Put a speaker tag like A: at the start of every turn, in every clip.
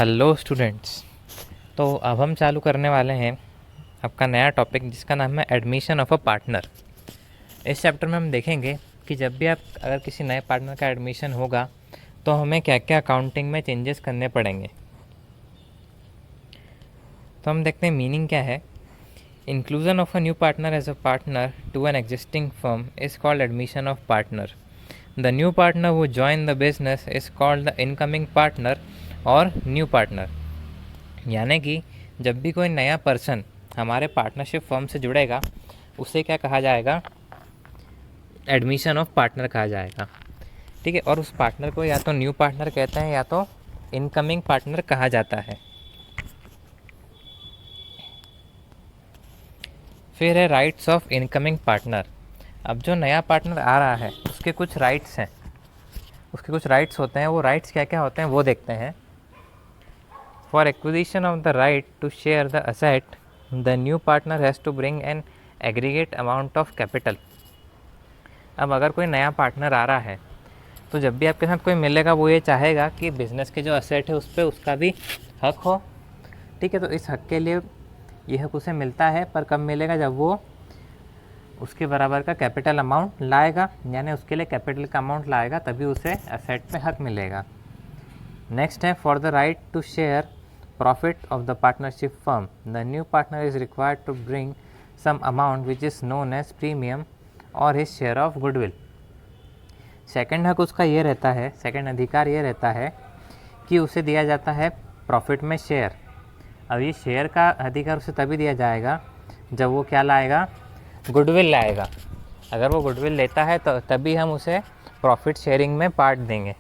A: Hello students. तो अब हम चालू करने वाले हैं आपका नया टॉपिक जिसका नाम है एडमिशन ऑफ अ पार्टनर। इस चैप्टर में हम देखेंगे कि जब भी आप अगर किसी नए पार्टनर का एडमिशन होगा तो हमें क्या क्या अकाउंटिंग में चेंजेस करने पड़ेंगे। तो हम देखते हैं मीनिंग क्या है। Inclusion of a new partner as a partner to an existing firm is called admission of partner. The new partner who join the business is called the incoming partner और new partner. यानी कि जब भी कोई नया person हमारे partnership firm से जुड़ेगा उसे क्या कहा जाएगा, एडमिशन ऑफ पार्टनर कहा जाएगा। ठीक है, और उस पार्टनर को या तो न्यू पार्टनर कहते हैं या तो इनकमिंग पार्टनर कहा जाता है। फिर है राइट्स ऑफ इनकमिंग पार्टनर। अब जो नया पार्टनर आ रहा है उसके कुछ राइट्स हैं, उसके कुछ राइट्स होते हैं। वो राइट्स क्या क्या होते हैं वो देखते हैं। For acquisition of the right to share the asset, the new partner has to bring an aggregate amount of capital। अब अगर कोई नया पार्टनर आ रहा है तो जब भी आपके साथ कोई मिलेगा वो ये चाहेगा कि बिज़नेस के जो असेट है उस पर उसका भी हक हो। ठीक है, तो इस हक के लिए ये हक उसे मिलता है, पर कब मिलेगा, जब वो उसके बराबर का कैपिटल अमाउंट लाएगा, यानी उसके लिए कैपिटल का अमाउंट लाएगा तभी उसे असेट पे हक मिलेगा। नेक्स्ट है for the right to share profit of the partnership firm, the new partner is required to bring some amount which is known as premium or his share of goodwill। Second हक उसका ये रहता है, second अधिकार ये रहता है कि उसे दिया जाता है प्रॉफिट में शेयर। अब ये शेयर का अधिकार उसे तभी दिया जाएगा जब वो क्या लाएगा, गुडविल लाएगा। अगर वो गुडविल लेता है तो तभी हम उसे प्रॉफिट शेयरिंग में पार्ट देंगे,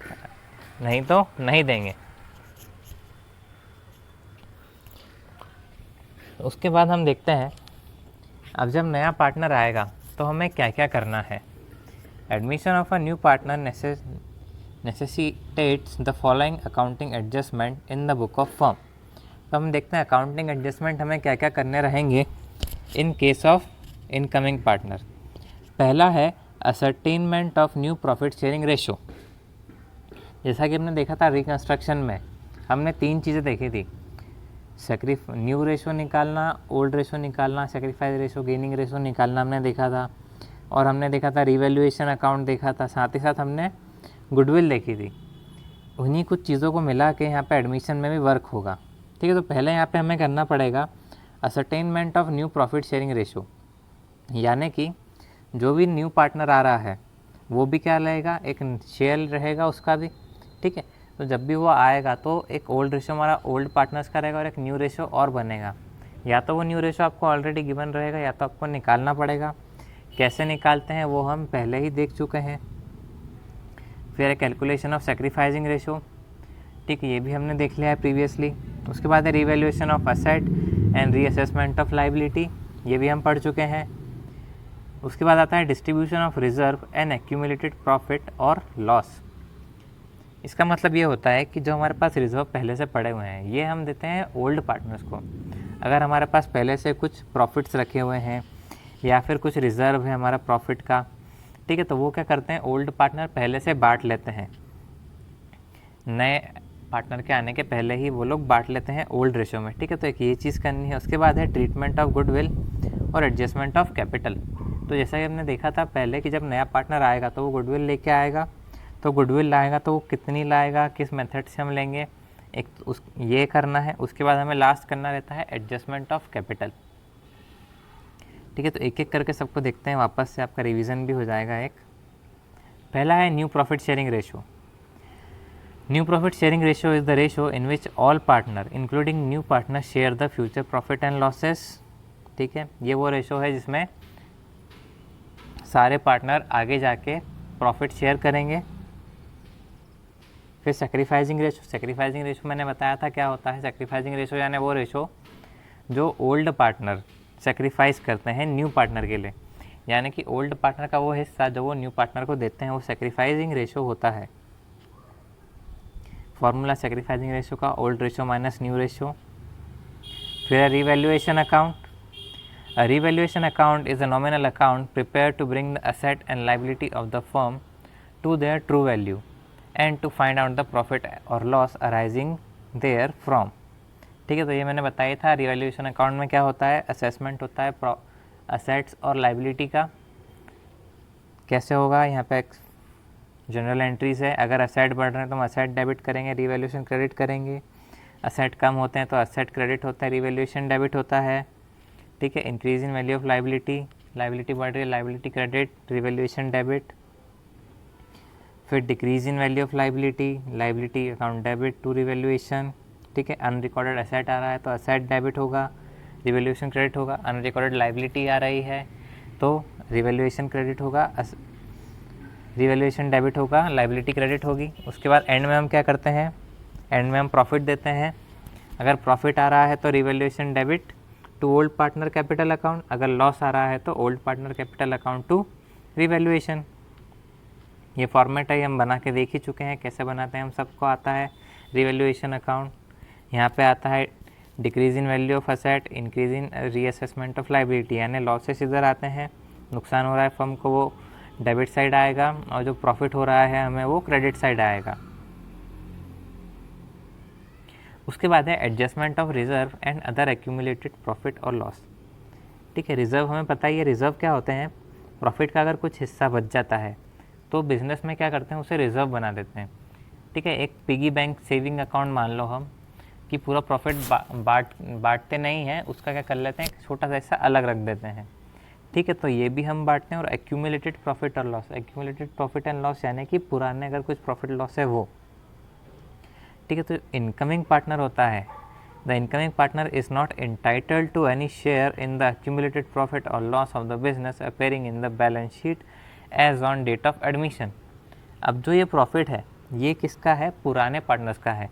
A: नहीं तो नहीं देंगे। उसके बाद हम देखते हैं अब जब नया पार्टनर आएगा तो हमें क्या क्या करना है। Admission of a new partner necessitates the following accounting adjustment in the book of firm. तो हम देखते हैं अकाउंटिंग एडजस्टमेंट हमें क्या क्या करने रहेंगे in case of incoming partner. पहला है ascertainment of new profit sharing ratio. जैसा कि हमने देखा था रिकन्स्ट्रक्शन में, हमने 3 चीज़ें देखी थी, न्यू रेशो निकालना, ओल्ड रेशो निकालना, सेक्रीफाइस रेशो, गेनिंग रेशो निकालना हमने देखा था। और हमने देखा था रिवैल्यूएशन अकाउंट देखा था, साथ ही साथ हमने गुडविल देखी थी। उन्हीं कुछ चीज़ों को मिला के यहाँ पे एडमिशन में भी वर्क होगा। ठीक है, तो पहले यहाँ पे हमें करना पड़ेगा ascertainment of new profit sharing ratio, यानी कि जो भी न्यू पार्टनर आ रहा है वो भी क्या रहेगा, एक शेयर रहेगा उसका भी। ठीक है, तो जब भी वो आएगा तो एक ओल्ड रेशो हमारा ओल्ड पार्टनर्स का रहेगा और एक न्यू रेशो और बनेगा। या तो वो न्यू रेशो आपको ऑलरेडी गिवन रहेगा या तो आपको निकालना पड़ेगा। कैसे निकालते हैं वो हम पहले ही देख चुके हैं। फिर कैलकुलेशन ऑफ सेक्रीफाइसिंग रेशो, ठीक है, ये भी हमने देख लिया है प्रीवियसली। उसके बाद है revaluation of asset and reassessment of liability, ये भी हम पढ़ चुके हैं। उसके बाद आता है distribution of reserve and accumulated profit और लॉस। इसका मतलब ये होता है कि जो हमारे पास रिजर्व पहले से पड़े हुए हैं ये हम देते हैं ओल्ड पार्टनर्स को। अगर हमारे पास पहले से कुछ प्रॉफिट्स रखे हुए हैं या फिर कुछ रिज़र्व है हमारा प्रॉफिट का, ठीक है, तो वो क्या करते हैं, ओल्ड पार्टनर पहले से बांट लेते हैं। नए पार्टनर के आने के पहले ही वो लोग बांट लेते हैं ओल्ड रेशो में। ठीक है, तो एक ये चीज़ करनी है। उसके बाद है ट्रीटमेंट ऑफ गुडविल और एडजस्टमेंट ऑफ कैपिटल। तो जैसा कि हमने देखा था पहले कि जब नया पार्टनर आएगा तो वो गुडविल लेके आएगा, तो गुडविल लाएगा तो वो कितनी लाएगा, किस मेथड से हम लेंगे, एक उस ये करना है। उसके बाद हमें लास्ट करना रहता है एडजस्टमेंट ऑफ कैपिटल। ठीक है, तो एक एक करके सबको देखते हैं, वापस से आपका रिवीजन भी हो जाएगा। एक पहला है new profit sharing ratio. New profit sharing ratio is the ratio in which all partner including new partner share the future profit and losses. ठीक है, ये वो रेशो है जिसमें सारे पार्टनर आगे जाके प्रॉफिट शेयर करेंगे। फिर सेक्रीफाइसिंग रेशो, सेक्रीफाइसिंग रेशो मैंने बताया था क्या होता है। सेक्रीफाइसिंग रेशो यानी वो रेशो जो ओल्ड पार्टनर सेक्रीफाइस करते हैं न्यू पार्टनर के लिए, यानी कि ओल्ड पार्टनर का वो हिस्सा जो वो न्यू पार्टनर को देते हैं वो सेक्रीफाइसिंग रेशो होता है। फॉर्मूला सेक्रीफाइसिंग रेशो का old ratio minus new ratio. फिर revaluation account. A revaluation account is a nominal account prepared to bring the asset and liability of the firm to their true value and to find out the profit or loss arising there from. ठीक है, तो ये मैंने बताया था revaluation account में क्या होता है, असेसमेंट होता है असेट्स और लाइबिलिटी का। कैसे होगा, यहाँ पे जनरल एंट्रीज है, अगर असेट बढ़ रहे हैं तो हम असेट डेबिट करेंगे, रिवैल्यूएशन क्रेडिट करेंगे। असेट कम होते हैं तो असेट क्रेडिट होता है, रिवैल्यूएशन डेबिट होता है। ठीक है, increase in value of liability, liability बढ़ रही है, लाइबिलिटी क्रेडिट, रिवैल्यूएशन डेबिट। फिर decrease in value of liability, liability account debit to revaluation. ठीक है, अनरिकॉर्डेड असेट आ रहा है तो असेट डेबिट होगा, रिवैल्यूएशन क्रेडिट होगा। अनरिकॉर्डेड लाइबिलिटी आ रही है तो रिवैल्यूएशन क्रेडिट होगा, रिवैल्यूएशन डेबिट होगा, लाइबिलिटी क्रेडिट होगी। उसके बाद एंड में हम क्या करते हैं, एंड में हम प्रॉफिट देते हैं। अगर प्रॉफिट आ रहा है तो revaluation debit to old partner capital account, अगर लॉस आ रहा है तो old partner capital account to revaluation. ये फॉर्मेट है, हम बना के देख ही चुके हैं कैसे बनाते हैं, हम सबको आता है। रिवैल्यूएशन अकाउंट यहाँ पे आता है decrease in value of asset, increase in reassessment of liability, यानी लॉसेस इधर आते हैं, नुकसान हो रहा है फर्म को वो डेबिट साइड आएगा, और जो प्रॉफिट हो रहा है हमें वो क्रेडिट साइड आएगा। उसके बाद है adjustment of reserve and other accumulated profit और लॉस। ठीक है, रिजर्व हमें पता ही है, रिजर्व क्या होते हैं, प्रॉफिट का अगर कुछ हिस्सा बच जाता है तो बिज़नेस में क्या करते हैं, उसे रिजर्व बना देते हैं। ठीक है, एक पिगी बैंक सेविंग अकाउंट मान लो हम कि पूरा प्रॉफिट बांटते नहीं हैं, उसका क्या कर लेते हैं, एक छोटा सा हिस्सा अलग रख देते हैं। ठीक है, तो ये भी हम बांटते हैं। और एक्यूमुलेटेड प्रॉफिट और loss, accumulated profit and loss यानी कि पुराने अगर कुछ प्रॉफिट लॉस है वो। ठीक है, तो इनकमिंग पार्टनर होता है, the incoming partner is not entitled to any share in the accumulated profit और loss of the business appearing in the balance sheet as on date of admission. अब जो ये प्रॉफिट है ये किसका है, पुराने पार्टनर्स का है।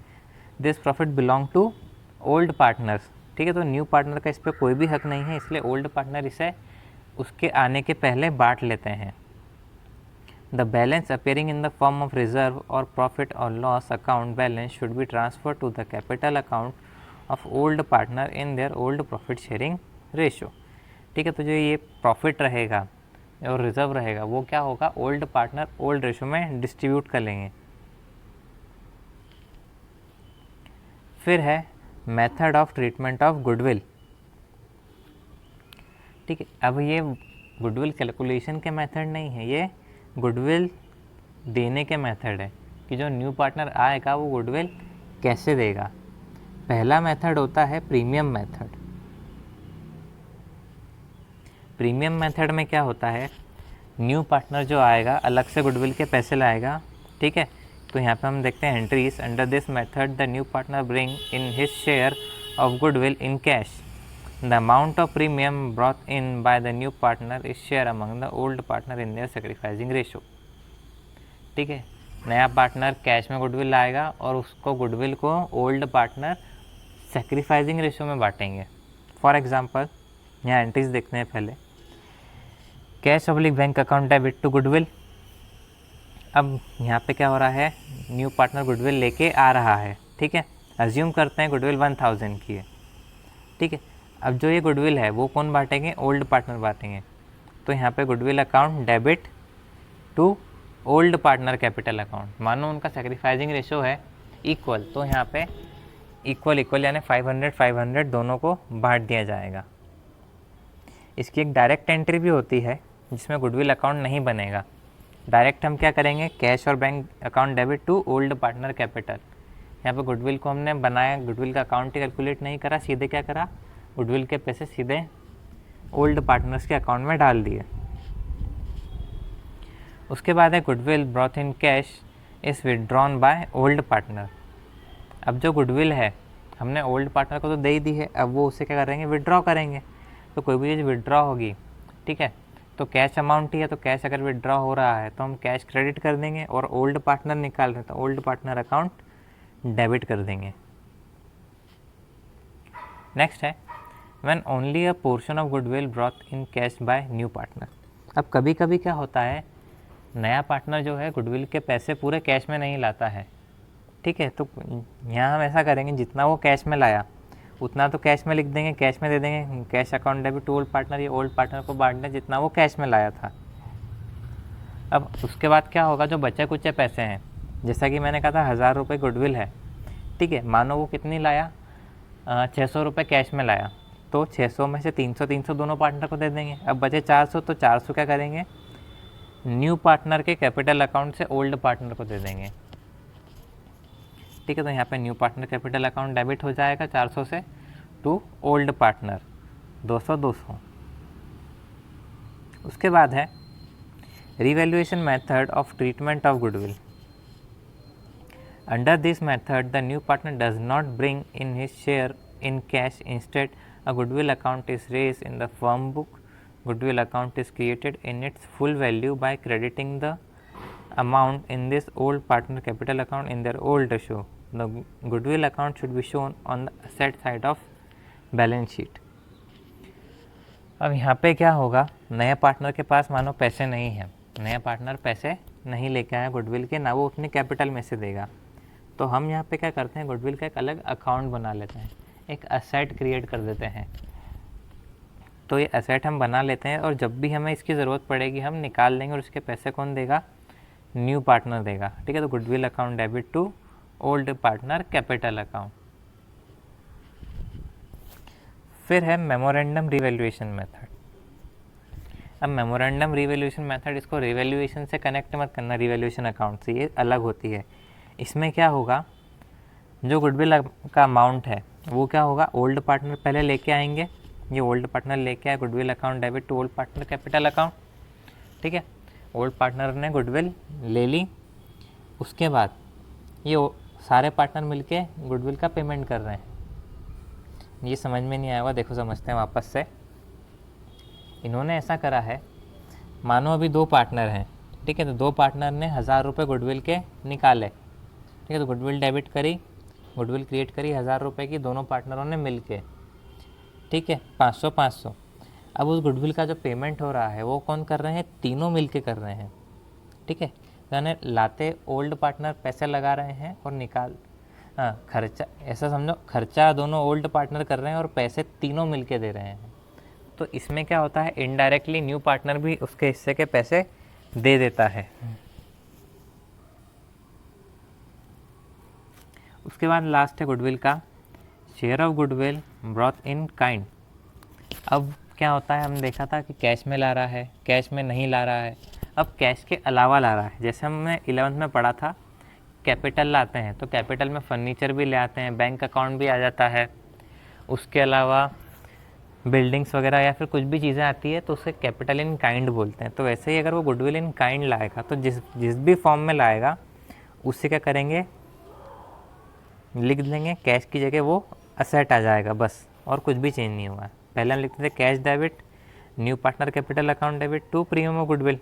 A: This profit belong to old partners. ठीक है, तो न्यू पार्टनर का इस पर कोई भी हक नहीं है, इसलिए ओल्ड पार्टनर इसे उसके आने के पहले बांट लेते हैं। The balance appearing in the form of reserve और प्रॉफिट और loss account balance should be transfer to the capital account of old partner in their old profit sharing ratio. ठीक है, तो जो ये प्रॉफिट रहेगा और रिजर्व रहेगा वो क्या होगा, ओल्ड पार्टनर ओल्ड रेशो में डिस्ट्रीब्यूट कर लेंगे। फिर है method of treatment of goodwill. ठीक है, अब ये गुडविल कैलकुलेशन के मेथड नहीं है, ये गुडविल देने के मेथड है कि जो न्यू पार्टनर आएगा वो गुडविल कैसे देगा। पहला मेथड होता है प्रीमियम मेथड। प्रीमियम मेथड में क्या होता है, न्यू पार्टनर जो आएगा अलग से गुडविल के पैसे लाएगा। ठीक है, तो यहाँ पे हम देखते हैं entries, under this method the new partner bring in his share of goodwill in cash. The amount of premium brought in by the new partner is shared among the old partner in their sacrificing ratio। ठीक है, नया partner cash में goodwill लाएगा और उसको goodwill को old partner sacrificing ratio में बांटेंगे। फॉर एग्जांपल यहाँ एंट्रीज देखते हैं पहले, cash oblique bank account debit to goodwill. अब यहाँ पे क्या हो रहा है, न्यू पार्टनर गुडविल लेके आ रहा है। ठीक है, अज्यूम करते हैं गुडविल 1000 की है। ठीक है, अब जो ये गुडविल है वो कौन बांटेंगे, ओल्ड पार्टनर बांटेंगे। तो यहाँ पे goodwill account debit to old partner capital account, मानो उनका सैक्रिफाइसिंग रेशो है इक्वल, तो यहाँ पे इक्वल यानी 500 दोनों को बांट दिया जाएगा। इसकी एक डायरेक्ट एंट्री भी होती है जिसमें गुडविल अकाउंट नहीं बनेगा। डायरेक्ट हम क्या करेंगे, कैश और bank account debit to old partner capital. यहाँ पे गुडविल को हमने बनाया, गुडविल का अकाउंट ही कैलकुलेट नहीं करा, सीधे क्या करा, गुडविल के पैसे सीधे ओल्ड पार्टनर्स के अकाउंट में डाल दिए। उसके बाद है goodwill brought in cash is withdrawn by old partner. अब जो गुडविल है हमने ओल्ड पार्टनर को तो दे ही दी है, अब वो उसे क्या करेंगे, विदड्रॉ करेंगे। तो कोई भी चीज़ विदड्रॉ होगी, ठीक है, तो कैश अमाउंट ही है, तो कैश अगर विदड्रॉ हो रहा है तो हम कैश क्रेडिट कर देंगे, और ओल्ड पार्टनर निकाल रहे हैं तो ओल्ड पार्टनर अकाउंट डेबिट कर देंगे। नेक्स्ट है when only a portion of goodwill brought in cash by new partner. अब कभी कभी क्या होता है, नया पार्टनर जो है गुडविल के पैसे पूरे कैश में नहीं लाता है। ठीक है, तो यहाँ हम ऐसा करेंगे, जितना वो कैश में लाया उतना तो कैश में लिख देंगे, कैश में दे देंगे, cash account debit to old partner, ये ओल्ड पार्टनर को बांट दें जितना वो कैश में लाया था। अब उसके बाद क्या होगा, जो बचे कुचे पैसे हैं, जैसा कि मैंने कहा था 1000 रुपये गुडविल है, ठीक है, मानो वो कितनी लाया, 600 रुपये कैश में लाया, तो 600 में से 300 दोनों पार्टनर को दे देंगे। अब बचे 400, तो 400 क्या करेंगे, न्यू पार्टनर के कैपिटल अकाउंट से ओल्ड पार्टनर को दे देंगे। ठीक है, तो यहाँ पे new partner capital account debit हो जाएगा 400 से टू ओल्ड पार्टनर 200। उसके बाद है revaluation method of treatment of goodwill. Under this method the new partner does not bring in his share in cash, instead a goodwill account is raised in the firm book. Goodwill account is created in its full value by crediting the amount in this old partner capital account in their old ratio. The goodwill account should be shown on the asset side of balance sheet. अब यहाँ पे क्या होगा, नया partner के पास मानो पैसे नहीं है, नया पार्टनर पैसे नहीं लेके आया गुडविल के, ना वो अपने कैपिटल में से देगा, तो हम यहाँ पे क्या करते हैं, गुडविल का एक अलग अकाउंट बना लेते हैं, एक एसेट क्रिएट कर देते हैं। तो ये एसेट हम बना लेते हैं और जब भी हमें इसकी ज़रूरत पड़ेगी हम निकाल लेंगे और उसके पैसे कौन देगा, न्यू पार्टनर देगा। ठीक है, तो goodwill account debit to old partner capital account. फिर है मेमोरेंडम रिवैल्यूएशन मेथड। अब मेमोरेंडम रिवैल्यूएशन मेथड, इसको रिवैल्यूएशन से कनेक्ट मत करना, रिवैल्यूएशन अकाउंट से, ये अलग होती है। इसमें क्या होगा, जो गुडविल का अमाउंट है वो क्या होगा, ओल्ड पार्टनर पहले लेके आएंगे, ये ओल्ड पार्टनर लेके आए, goodwill account debit to old partner capital account. ठीक है, ओल्ड पार्टनर ने गुडविल ले ली, उसके बाद ये सारे पार्टनर मिलके गुडविल का पेमेंट कर रहे हैं। ये समझ में नहीं आया होगा, देखो समझते हैं वापस से। इन्होंने ऐसा करा है, मानो अभी 2 पार्टनर हैं, ठीक है, तो 2 पार्टनर ने 1000 रुपये गुडविल के निकाले। ठीक है, तो गुडविल डेबिट करी, गुडविल क्रिएट करी 1000 रुपये की दोनों पार्टनरों ने मिल के। ठीक है, 500। अब उस गुडविल का जो पेमेंट हो रहा है वो कौन कर रहे हैं, तीनों मिल के कर रहे हैं। ठीक है, यानी लाते ओल्ड पार्टनर पैसे लगा रहे हैं और निकाल, खर्चा, ऐसा समझो खर्चा दोनों ओल्ड पार्टनर कर रहे हैं और पैसे तीनों मिल के दे रहे हैं। तो इसमें क्या होता है, इनडायरेक्टली न्यू पार्टनर भी उसके हिस्से के पैसे दे देता है। उसके बाद लास्ट है गुडविल का share of goodwill broth in kind. अब क्या होता है, हम देखा था कि कैश में ला रहा है, कैश में नहीं ला रहा है, अब कैश के अलावा ला रहा है। जैसे हमने 11th में पढ़ा था, कैपिटल लाते हैं तो कैपिटल में फर्नीचर भी ले आते हैं, बैंक अकाउंट भी आ जाता है, उसके अलावा बिल्डिंग्स वगैरह या फिर कुछ भी चीज़ें आती है तो उसे कैपिटल इन काइंड बोलते हैं। तो वैसे ही अगर वो गुडविल इन काइंड लाएगा तो जिस भी फॉर्म में लाएगा उससे क्या करेंगे, लिख देंगे कैश की जगह वो असेट आ जाएगा बस, और कुछ भी चेंज नहीं हुआ। पहले हम लिखते थे cash debit new partner capital account debit to premium of goodwill,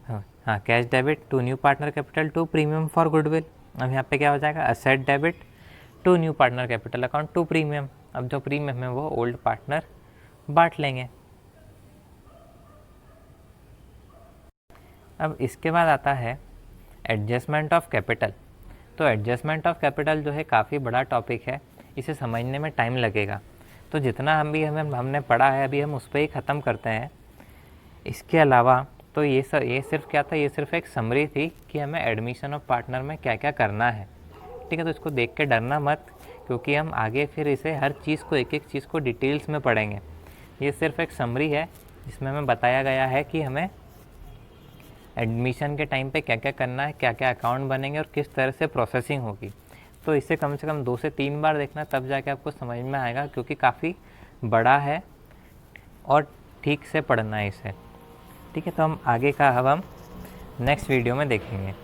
A: हाँ cash debit to new partner capital to premium for goodwill. अब यहाँ पे क्या हो जाएगा, asset debit to new partner capital account to premium. अब जो प्रीमियम है वो ओल्ड पार्टनर बांट लेंगे। अब इसके बाद आता है एडजस्टमेंट ऑफ कैपिटल। तो एडजस्टमेंट ऑफ कैपिटल जो है काफ़ी बड़ा टॉपिक है, इसे समझने में टाइम लगेगा। तो जितना हमने पढ़ा है अभी हम उस पर ही ख़त्म करते हैं। इसके अलावा तो ये सिर्फ क्या था, ये सिर्फ एक समरी थी कि हमें एडमिशन ऑफ पार्टनर में क्या क्या करना है। ठीक है, तो इसको देख के डरना मत, क्योंकि हम आगे फिर इसे हर चीज़ को एक चीज़ को डिटेल्स में पढ़ेंगे। ये सिर्फ एक समरी है जिसमें हमें बताया गया है कि हमें एडमिशन के टाइम पे क्या क्या करना है, क्या क्या अकाउंट बनेंगे और किस तरह से प्रोसेसिंग होगी। तो इसे कम से कम 2 से 3 बार देखना, तब जाके आपको समझ में आएगा, क्योंकि काफ़ी बड़ा है और ठीक से पढ़ना है इसे। ठीक है, तो हम आगे का अब हम नेक्स्ट वीडियो में देखेंगे।